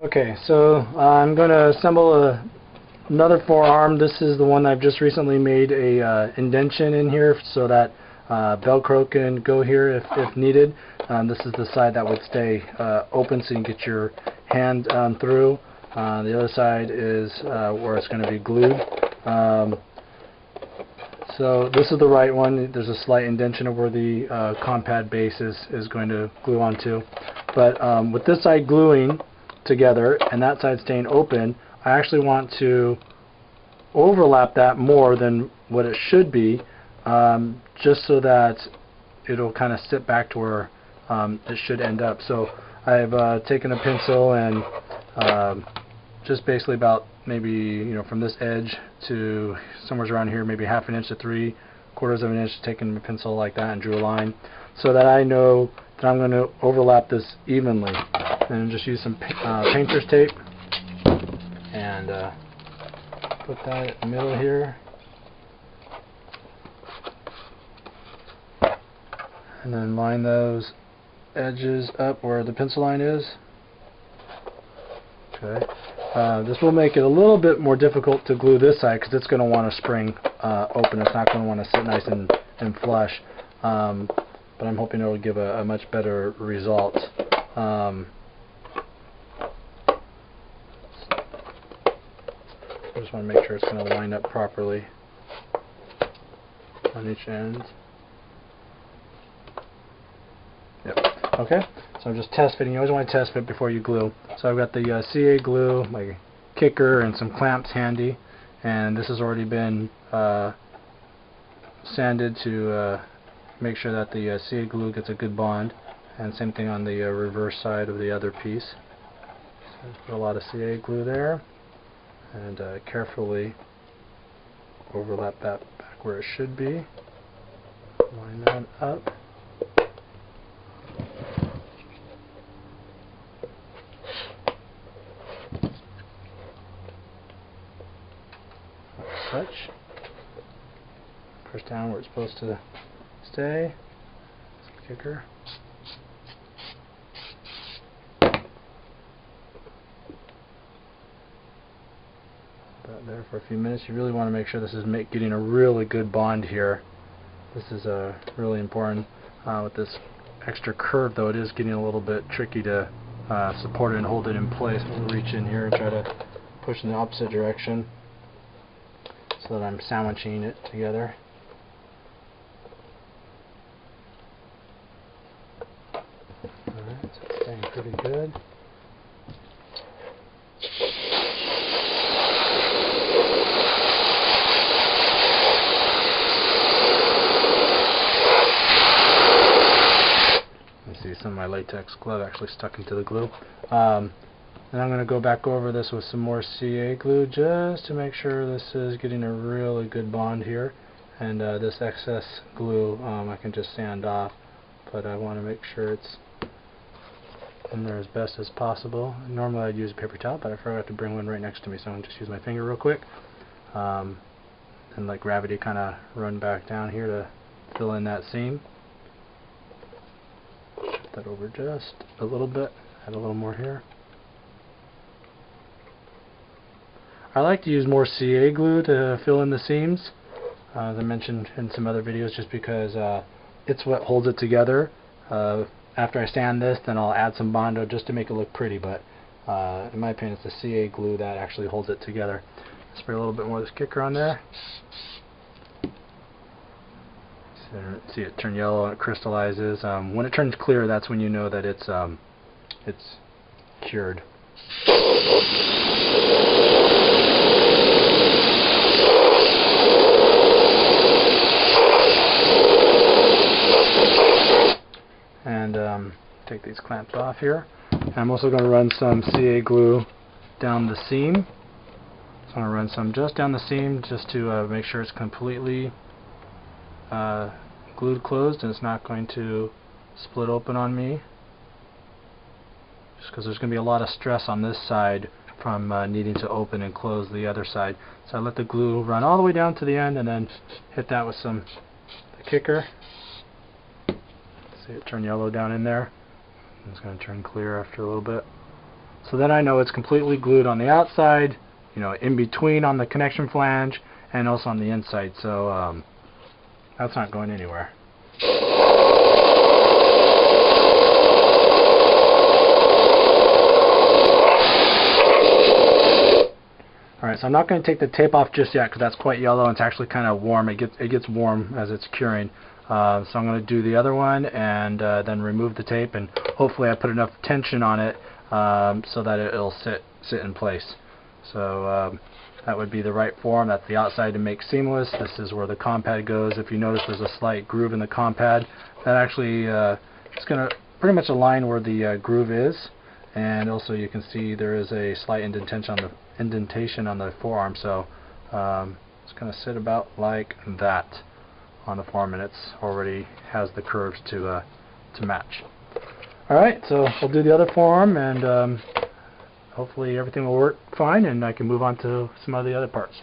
Okay, so I'm going to assemble another forearm. This is the one I've just recently made a indentation in here so that Velcro can go here if needed. This is the side that would stay open so you can get your hand through. The other side is where it's going to be glued. So this is the right one. There's a slight indentation of where the compad base is going to glue onto. But with this side gluing together and that side staying open, I actually want to overlap that more than what it should be, just so that it'll kind of sit back to where it should end up. So I've taken a pencil and just basically about maybe from this edge to somewhere around here, maybe 1/2 inch to 3/4 of an inch, taking a pencil like that and drew a line so that I know that I'm going to overlap this evenly. And just use some painter's tape and put that in the middle here, and then line those edges up where the pencil line is. Okay. This will make it a little bit more difficult to glue this side because it's going to want to spring open. It's not going to want to sit nice and flush, but I'm hoping it will give a much better result. I just want to make sure it's going to line up properly on each end. Yep. Okay. So I'm just test fitting. You always want to test fit before you glue. So I've got the CA glue, my kicker, and some clamps handy. And this has already been sanded to make sure that the CA glue gets a good bond. And same thing on the reverse side of the other piece. So put a lot of CA glue there. And carefully overlap that back where it should be. Line that up. Such. Push down where it's supposed to stay. Some kicker. There for a few minutes. You really want to make sure this is getting a really good bond here. This is really important. With this extra curve though, it is getting a little bit tricky to support it and hold it in place. We'll reach in here and try to push in the opposite direction so that I'm sandwiching it together. Alright, so it's staying pretty good. See, some of my latex glove actually stuck into the glue. And I'm going to go back over this with some more CA glue just to make sure this is getting a really good bond here. And this excess glue I can just sand off, but I want to make sure it's in there as best as possible. Normally I'd use a paper towel, but I forgot to bring one right next to me, so I'm going to just use my finger real quick. And let gravity kind of run back down here to fill in that seam. That over just a little bit, add a little more here. I like to use more CA glue to fill in the seams, as I mentioned in some other videos, just because it's what holds it together. After I sand this, then I'll add some Bondo just to make it look pretty, but in my opinion it's the CA glue that actually holds it together. Spray a little bit more of this kicker on there. See it turn yellow and it crystallizes. When it turns clear, that's when you know that it's cured. And take these clamps off here. And I'm also going to run some CA glue down the seam. So I'm going to run some just down the seam just to make sure it's completely glued closed and it's not going to split open on me, just because there's going to be a lot of stress on this side from needing to open and close the other side. So I let the glue run all the way down to the end and then hit that with the kicker. See it turn yellow down in there. It's going to turn clear after a little bit. So then I know it's completely glued on the outside, you know, in between on the connection flange, and also on the inside. So that's not going anywhere. Alright, so I'm not going to take the tape off just yet because that's quite yellow and it's actually kind of warm. It gets warm as it's curing. So I'm going to do the other one and then remove the tape, and hopefully I put enough tension on it so that it'll sit in place. So that would be the right form. That's the outside to make seamless. This is where the comp pad goes. If you notice, there's a slight groove in the comp pad. That actually is going to pretty much align where the groove is. And also you can see there is a slight indentation on the forearm, so it's going to sit about like that on the forearm, and it's already has the curves to match. Alright, so we'll do the other forearm, and hopefully everything will work fine and I can move on to some of the other parts.